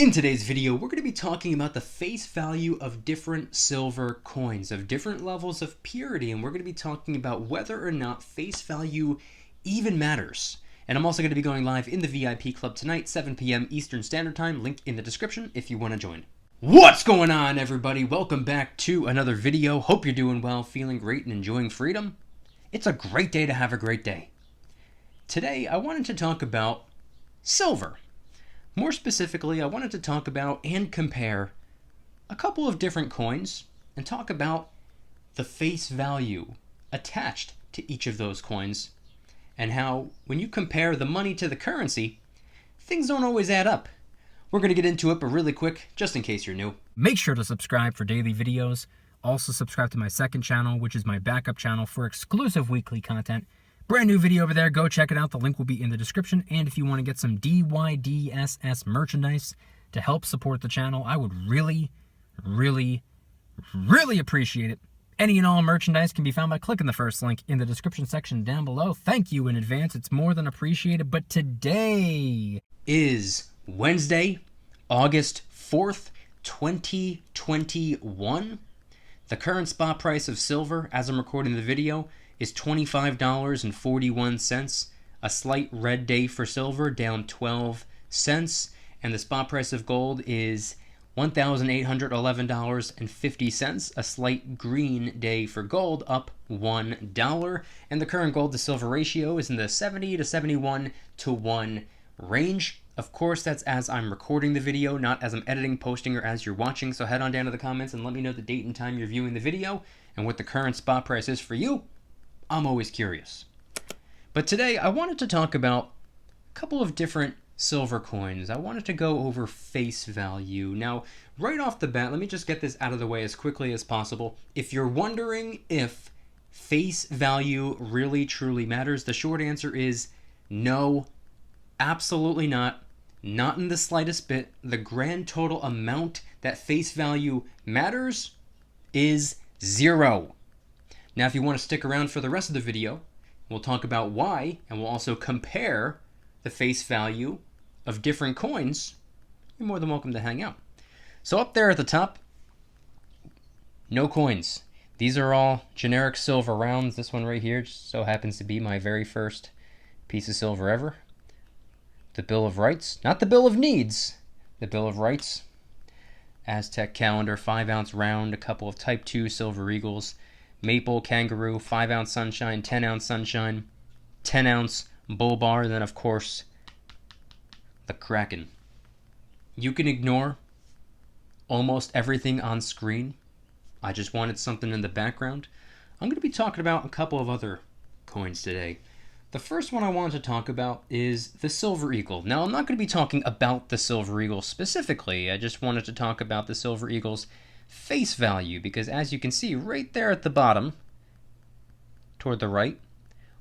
In today's video, we're going to be talking about the face value of different silver coins, of different levels of purity, and we're going to be talking about whether or not face value even matters. And I'm also going to be going live in the VIP club tonight, 7 p.m. Eastern Standard Time, link in the description if you want to join. What's going on, everybody? Welcome back to another video. Hope you're doing well, feeling great, and enjoying freedom. It's a great day to have a great day. Today, I wanted to talk about silver. More specifically, I wanted to talk about and compare a couple of different coins and talk about the face value attached to each of those coins and how, when you compare the money to the currency, things don't always add up. We're going to get into it, but really quick, just in case you're new. Make sure to subscribe for daily videos. Also subscribe to my second channel, which is my backup channel for exclusive weekly content. Brand new video over there. Go check it out. The link will be in the description. And if you want to get some DYDSS merchandise to help support the channel, I would really appreciate it. Any and all merchandise can be found by clicking the first link in the description section down below. Thank you in advance. It's more than appreciated. But today is Wednesday, August 4th, 2021. The current spot price of silver, as I'm recording the video, is $25.41. A slight red day for silver, down 12 cents. And the spot price of gold is $1,811.50. A slight green day for gold, up $1. And the current gold to silver ratio is in the 70 to 71 to 1 range. Of course, that's as I'm recording the video, not as I'm editing, posting, or as you're watching. So head on down to the comments and let me know the date and time you're viewing the video and what the current spot price is for you. I'm always curious. But today, I wanted to talk about a couple of different silver coins. I wanted to go over face value. Now, right off the bat, let me just get this out of the way as quickly as possible. If you're wondering if face value really truly matters, the short answer is no, absolutely not. Not in the slightest bit. The grand total amount that face value matters is 0. Now, if you want to stick around for the rest of the video, we'll talk about why, and we'll also compare the face value of different coins. You're more than welcome to hang out. So up there at the top, no coins. These are all generic silver rounds. This one right here just so happens to be my very first piece of silver ever. The Bill of Rights, not the Bill of Needs, the Bill of Rights. Aztec calendar, 5-ounce round, a couple of Type 2 silver eagles, maple, kangaroo, 5-ounce sunshine, 10-ounce sunshine, 10-ounce bull bar, and then of course the Kraken. You can ignore almost everything on screen. I just wanted something in the background. I'm going to be talking about a couple of other coins today. The first one I want to talk about is the Silver Eagle. Now, I'm not going to be talking about the Silver Eagle specifically. I just wanted to talk about the Silver Eagle's face value, because as you can see right there at the bottom, toward the right,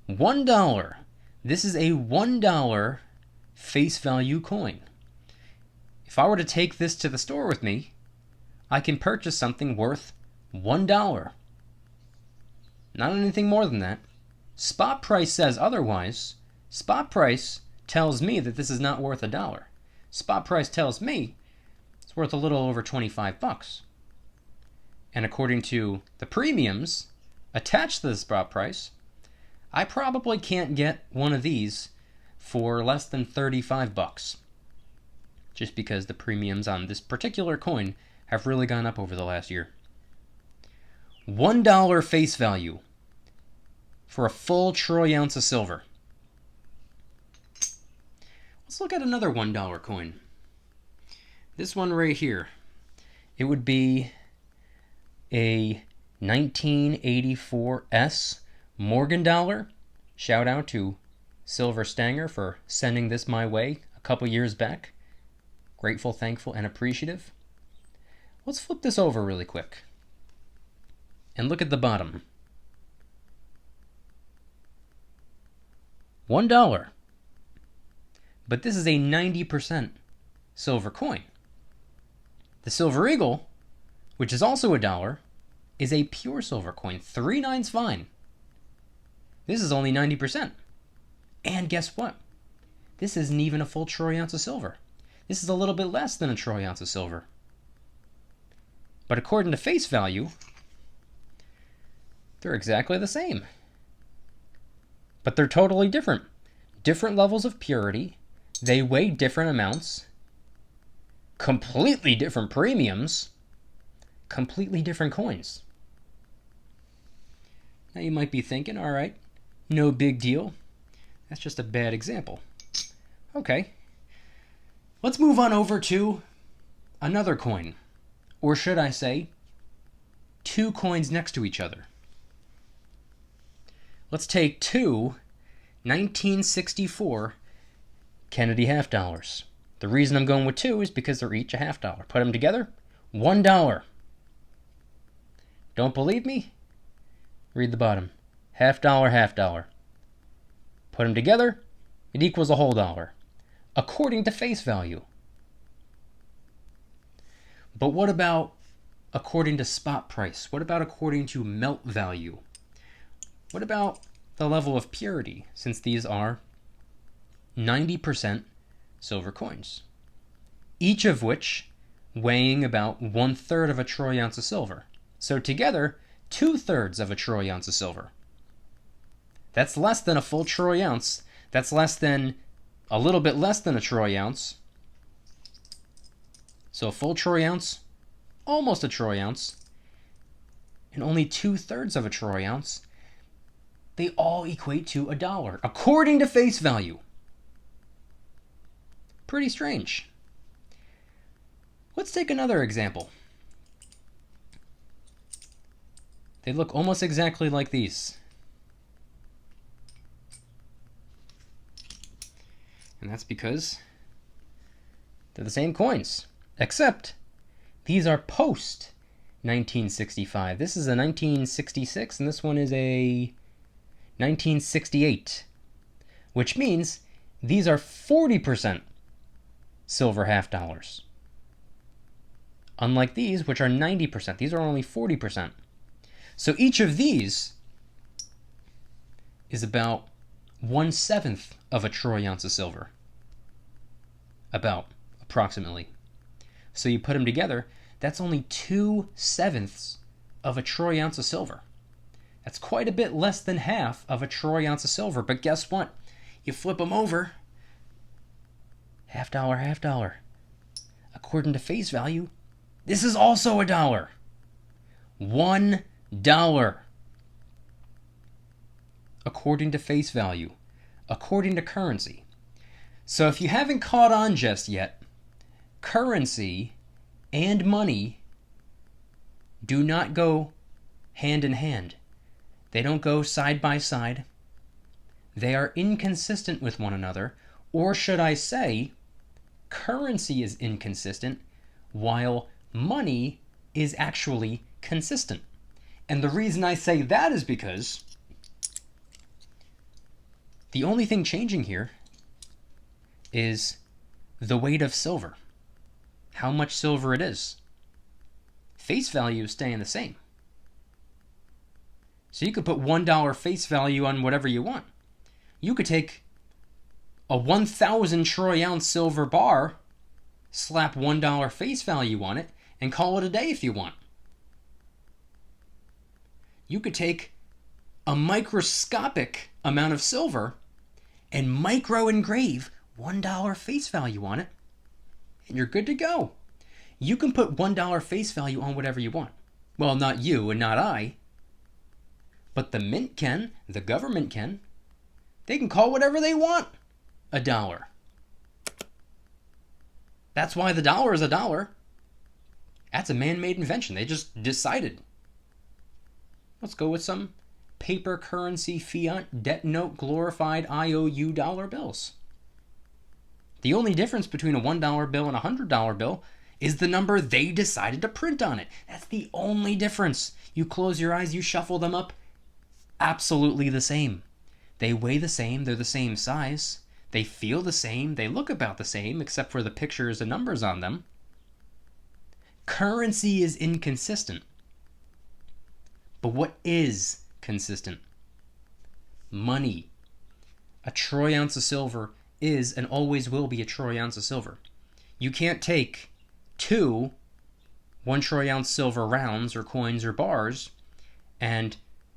$1. This is a $1 face value coin. If I were to take this to the store with me, I can purchase something worth $1. Not anything more than that. Spot price says otherwise. Spot price tells me that this is not worth $1. Spot price tells me it's worth a little over 25 bucks. And according to the premiums attached to the spot price, I probably can't get one of these for less than 35 bucks. Just because the premiums on this particular coin have really gone up over the last year. $1 face value for a full troy ounce of silver. Let's look at another $1 coin. This one right here. It would be a 1984S Morgan dollar. Shout out to Silver Stanger for sending this my way a couple years back. Grateful, thankful, and appreciative. Let's flip this over really quick and look at the bottom. $1. But this is a 90% silver coin. The Silver Eagle, which is also $1, is a pure silver coin. 3 nines fine. This is only 90%. And guess what? This isn't even a full troy ounce of silver. This is a little bit less than a troy ounce of silver. But according to face value, they're exactly the same. But they're totally different. Different levels of purity. They weigh different amounts. Completely different premiums. Completely different coins. Now you might be thinking, all right, no big deal. That's just a bad example. Okay. Let's move on over to another coin. Or should I say, two coins next to each other. Let's take two 1964 Kennedy half dollars. The reason I'm going with two is because they're each a half dollar. Put them together, $1. Don't believe me? Read the bottom. Half dollar, half dollar. Put them together, it equals a whole dollar, according to face value. But what about according to spot price? What about according to melt value? What about the level of purity, since these are 90% silver coins, each of which weighing about 1/3 of a troy ounce of silver. So together, 2/3 of a troy ounce of silver. That's less than a full troy ounce. That's less than a little bit less than a troy ounce. So a full troy ounce, almost a troy ounce, and only 2/3 of a troy ounce. They all equate to $1, according to face value. Pretty strange. Let's take another example. They look almost exactly like these. And that's because they're the same coins, except these are post 1965. This is a 1966, and this one is a 1968, which means these are 40% silver half dollars. Unlike these, which are 90%. These are only 40%. So each of these is about 1/7 of a troy ounce of silver. Approximately. So you put them together, that's only 2/7 of a troy ounce of silver. That's quite a bit less than half of a troy ounce of silver. But guess what? You flip them over, half dollar, half dollar. According to face value, this is also $1. $1. According to face value. According to currency. So if you haven't caught on just yet, currency and money do not go hand in hand. They don't go side by side. They are inconsistent with one another, or should I say, currency is inconsistent while money is actually consistent. And the reason I say that is because the only thing changing here is the weight of silver, how much silver it is. Face value is staying the same. So you could put $1 face value on whatever you want. You could take a 1,000 troy ounce silver bar, slap $1 face value on it, and call it a day if you want. You could take a microscopic amount of silver and micro engrave $1 face value on it, and you're good to go. You can put $1 face value on whatever you want. Well, not you and not I, but the mint can, the government can. They can call whatever they want $1. That's why the dollar is $1. That's a man-made invention. They just decided. Let's go with some paper currency, fiat, debt note, glorified IOU dollar bills. The only difference between a $1 bill and a $100 bill is the number they decided to print on it. That's the only difference. You close your eyes, you shuffle them up, absolutely the same. They weigh the same, they're the same size, they feel the same, they look about the same, except for the pictures and numbers on them. Currency is inconsistent. But what is consistent? Money. A troy ounce of silver is and always will be a troy ounce of silver. You can't take two 1 troy ounce silver rounds or coins or bars and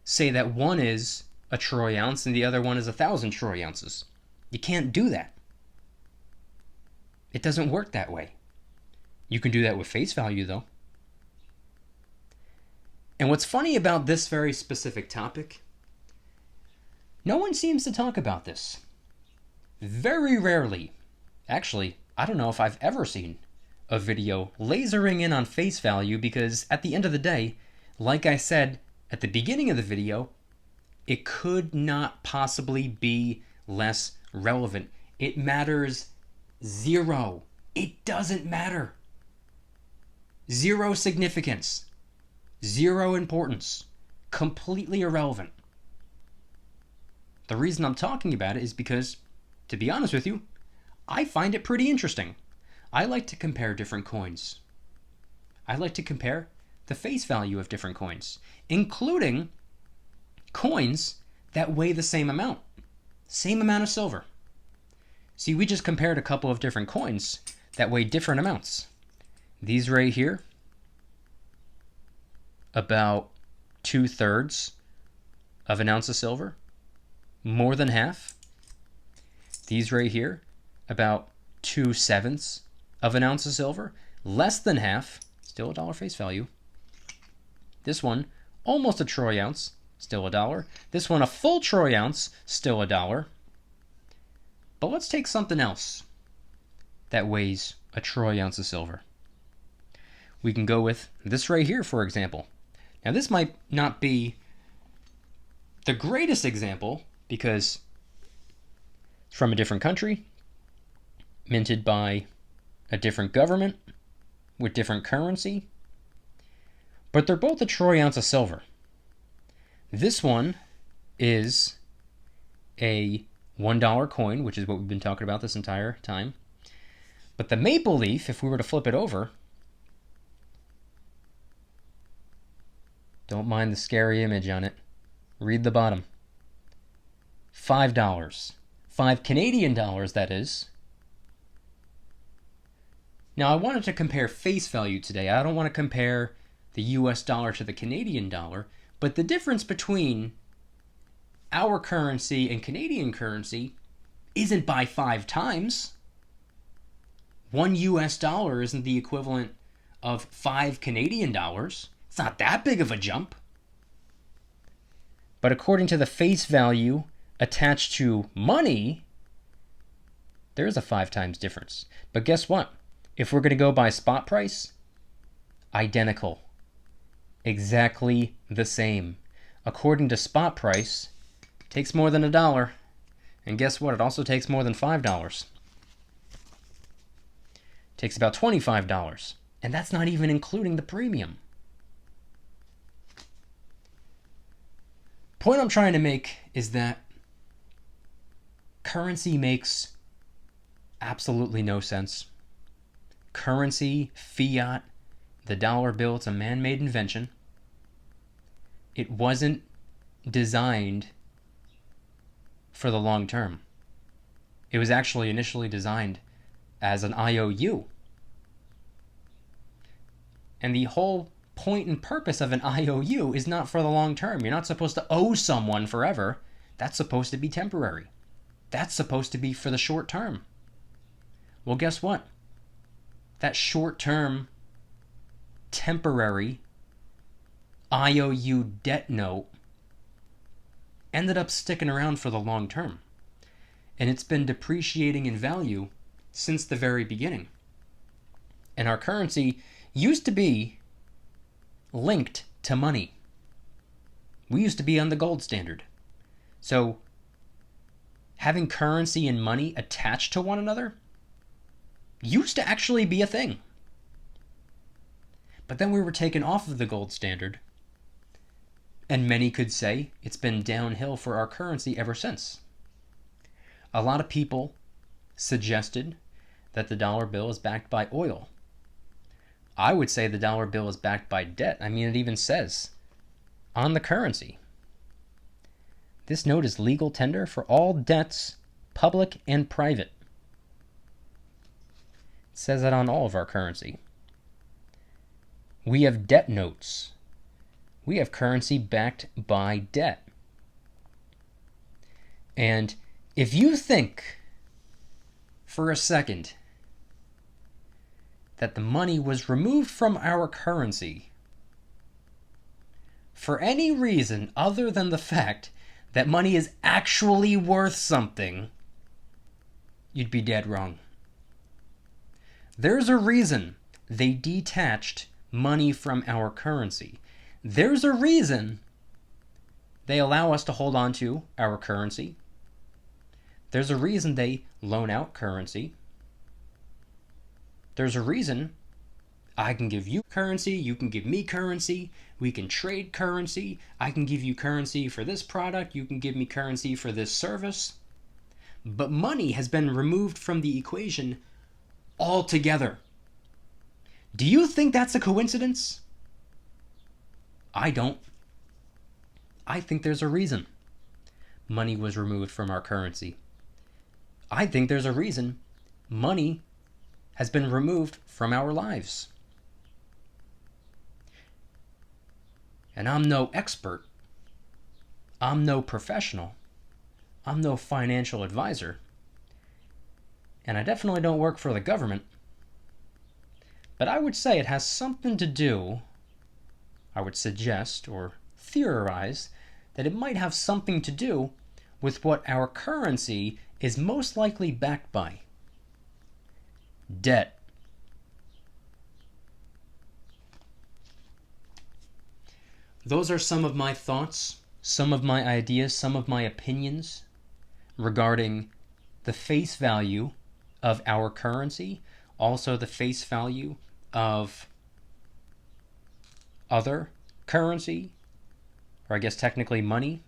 say that one is a troy ounce and the other one is 1,000 troy ounces. You can't do that. It doesn't work that way. You can do that with face value, though. And what's funny about this very specific topic, no one seems to talk about this. Very rarely, actually, I don't know if I've ever seen a video lasering in on face value, because at the end of the day, like I said at the beginning of the video, it could not possibly be less relevant. It matters zero. It doesn't matter. Zero significance. Zero importance. Completely irrelevant. The reason I'm talking about it is because, to be honest with you, I find it pretty interesting. I like to compare different coins. I like to compare the face value of different coins, including coins that weigh the same amount of silver. See, we just compared a couple of different coins that weigh different amounts. These right here, about 2/3 of an ounce of silver, more than half. These right here, about 2/7 of an ounce of silver, less than half, still $1 face value. This one, almost a troy ounce, still $1. This one, a full troy ounce, still $1. But let's take something else that weighs a troy ounce of silver. We can go with this right here, for example. Now, this might not be the greatest example because it's from a different country, minted by a different government with different currency, but they're both a troy ounce of silver. This one is a $1 coin, which is what we've been talking about this entire time. But the maple leaf, if we were to flip it over, don't mind the scary image on it. Read the bottom. $5. 5 Canadian dollars, that is. Now, I wanted to compare face value today. I don't want to compare the US dollar to the Canadian dollar, but the difference between our currency and Canadian currency isn't by 5 times. 1 US dollar isn't the equivalent of 5 Canadian dollars. It's not that big of a jump. But according to the face value attached to money, there's a 5 times difference. But guess what? If we're going to go by spot price, identical. Exactly the same. According to spot price, it takes more than $1. And guess what? It also takes more than $5. It takes about $25. And that's not even including the premium. Point I'm trying to make is that currency makes absolutely no sense. Currency, fiat, the dollar bill, it's a man-made invention. It wasn't designed for the long term. It was actually initially designed as an IOU. And the whole point and purpose of an IOU is not for the long term. You're not supposed to owe someone forever. That's supposed to be temporary. That's supposed to be for the short term. Well, guess what? That short term, temporary IOU debt note ended up sticking around for the long term. And it's been depreciating in value since the very beginning. And our currency used to be linked to money. We used to be on the gold standard. So having currency and money attached to one another used to actually be a thing. But then we were taken off of the gold standard, and many could say it's been downhill for our currency ever since. A lot of people suggested that the dollar bill is backed by oil. I would say the dollar bill is backed by debt. I mean, it even says on the currency, this note is legal tender for all debts, public and private. says that on all of our currency. We have debt notes. We have currency backed by debt. And if you think for a second that the money was removed from our currency for any reason other than the fact that money is actually worth something, you'd be dead wrong. There's a reason they detached money from our currency. There's a reason they allow us to hold on to our currency. There's a reason they loan out currency. There's a reason I can give you currency, you can give me currency, we can trade currency, I can give you currency for this product, you can give me currency for this service. But money has been removed from the equation altogether. Do you think that's a coincidence? I don't. I think there's a reason money was removed from our currency. I think there's a reason money has been removed from our lives. And I'm no expert. I'm no professional. I'm no financial advisor. And I definitely don't work for the government. But I would say it has something to do, I would suggest or theorize, that it might have something to do with what our currency is most likely backed by. Debt. Those are some of my thoughts, some of my ideas, some of my opinions regarding the face value of our currency, also the face value of other currency, or I guess technically money,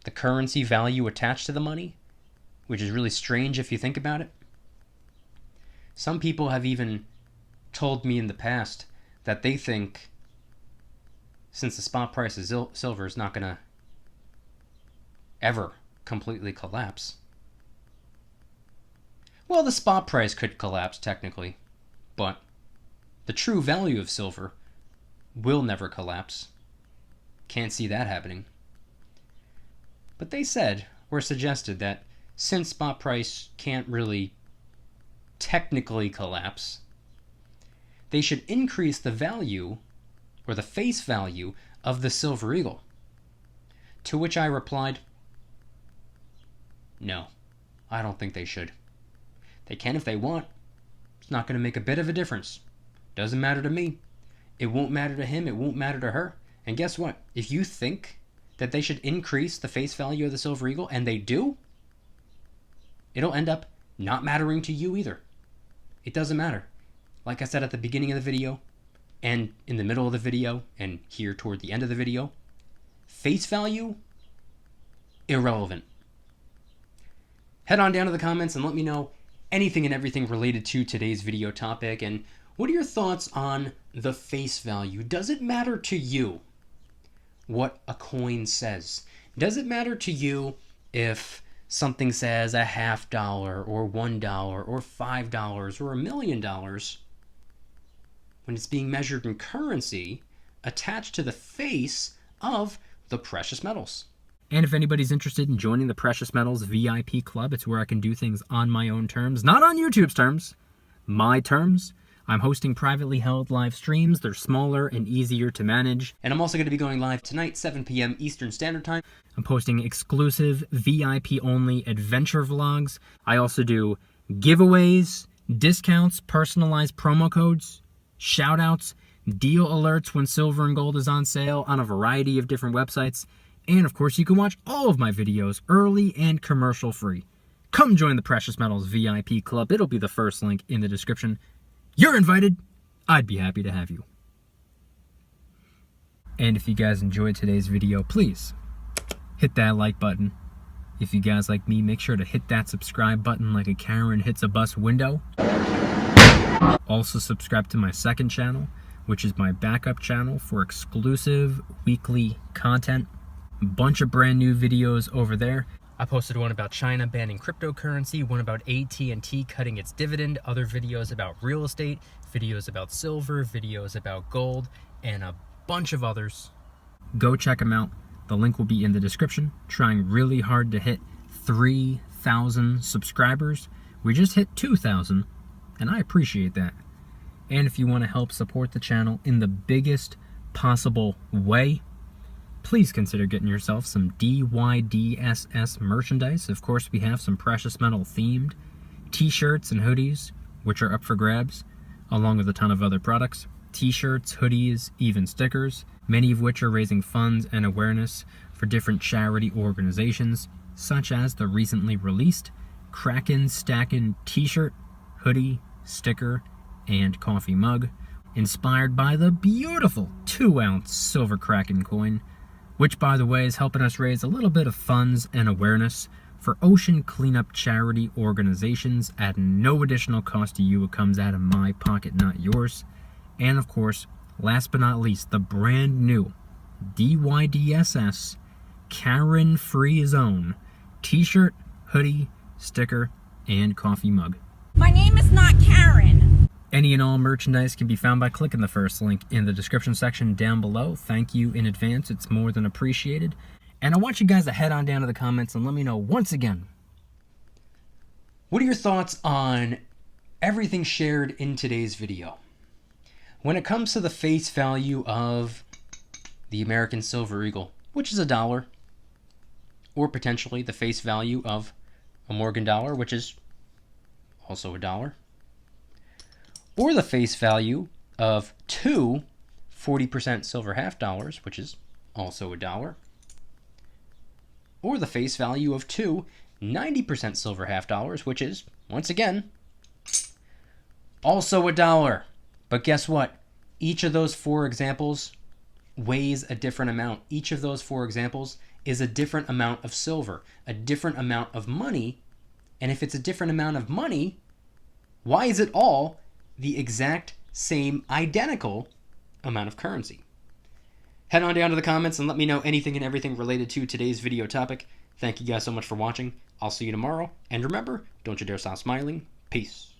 the currency value attached to the money, which is really strange if you think about it. Some people have even told me in the past that they think, since the spot price of silver is not going to ever completely collapse. Well, the spot price could collapse technically, but the true value of silver will never collapse. Can't see that happening. But they said, or suggested, that since spot price can't really technically collapse, they should increase the value or the face value of the silver eagle. To which I replied, no, I don't think they should. They can if they want. It's not going to make a bit of a difference. Doesn't matter to me. It won't matter to him. It won't matter to her. And guess what? If you think that they should increase the face value of the silver eagle, and they do, it'll end up not mattering to you either. It doesn't matter. Like I said at the beginning of the video, and in the middle of the video, and here toward the end of the video, face value, irrelevant. Head on down to the comments and let me know anything and everything related to today's video topic. And what are your thoughts on the face value? Does it matter to you what a coin says? Does it matter to you if something says $50 or $1 or $5 or $1 million when it's being measured in currency attached to the face of the precious metals? And if anybody's interested in joining the Precious Metals VIP Club, it's where I can do things on my own terms, not on YouTube's terms, my terms. I'm hosting privately held live streams. They're smaller and easier to manage. And I'm also going to be going live tonight, 7 p.m. Eastern Standard Time. I'm posting exclusive VIP-only adventure vlogs. I also do giveaways, discounts, personalized promo codes, shout-outs, deal alerts when silver and gold is on sale on a variety of different websites. And of course, you can watch all of my videos early and commercial-free. Come join the Precious Metals VIP Club. It'll be the first link in the description. You're invited. I'd be happy to have you. And if you guys enjoyed today's video, please hit that like button. If you guys like me, make sure to hit that subscribe button like a Karen hits a bus window. Also subscribe to my second channel, which is my backup channel for exclusive weekly content. A bunch of brand new videos over there. I posted one about China banning cryptocurrency, one about AT&T cutting its dividend, other videos about real estate, videos about silver, videos about gold, and a bunch of others. Go check them out. The link will be in the description. Trying really hard to hit 3,000 subscribers. We just hit 2,000, and I appreciate that. And if you want to help support the channel in the biggest possible way, please consider getting yourself some DYDSS merchandise. Of course, we have some precious metal themed t-shirts and hoodies, which are up for grabs, along with a ton of other products. T-shirts, hoodies, even stickers, many of which are raising funds and awareness for different charity organizations, such as the recently released Kraken Stackin' t-shirt, hoodie, sticker, and coffee mug, inspired by the beautiful 2-ounce silver Kraken coin, which, by the way, is helping us raise a little bit of funds and awareness for ocean cleanup charity organizations at no additional cost to you. It comes out of my pocket, not yours. And of course, last but not least, the brand new DYDSS Karen Free Zone t-shirt, hoodie, sticker, and coffee mug. My name is not Karen. Any and all merchandise can be found by clicking the first link in the description section down below. Thank you in advance. It's more than appreciated. And I want you guys to head on down to the comments and let me know once again, what are your thoughts on everything shared in today's video? When it comes to the face value of the American Silver Eagle, which is $1, or potentially the face value of a Morgan dollar, which is also $1, or the face value of two 40% silver half dollars, which is also $1, or the face value of two 90% silver half dollars, which is, once again, also $1. But guess what? Each of those 4 examples weighs a different amount. Each of those 4 examples is a different amount of silver, a different amount of money. And if it's a different amount of money, why is it all the exact same identical amount of currency? Head on down to the comments and let me know anything and everything related to today's video topic. Thank you guys so much for watching. I'll see you tomorrow. And remember, don't you dare stop smiling. Peace.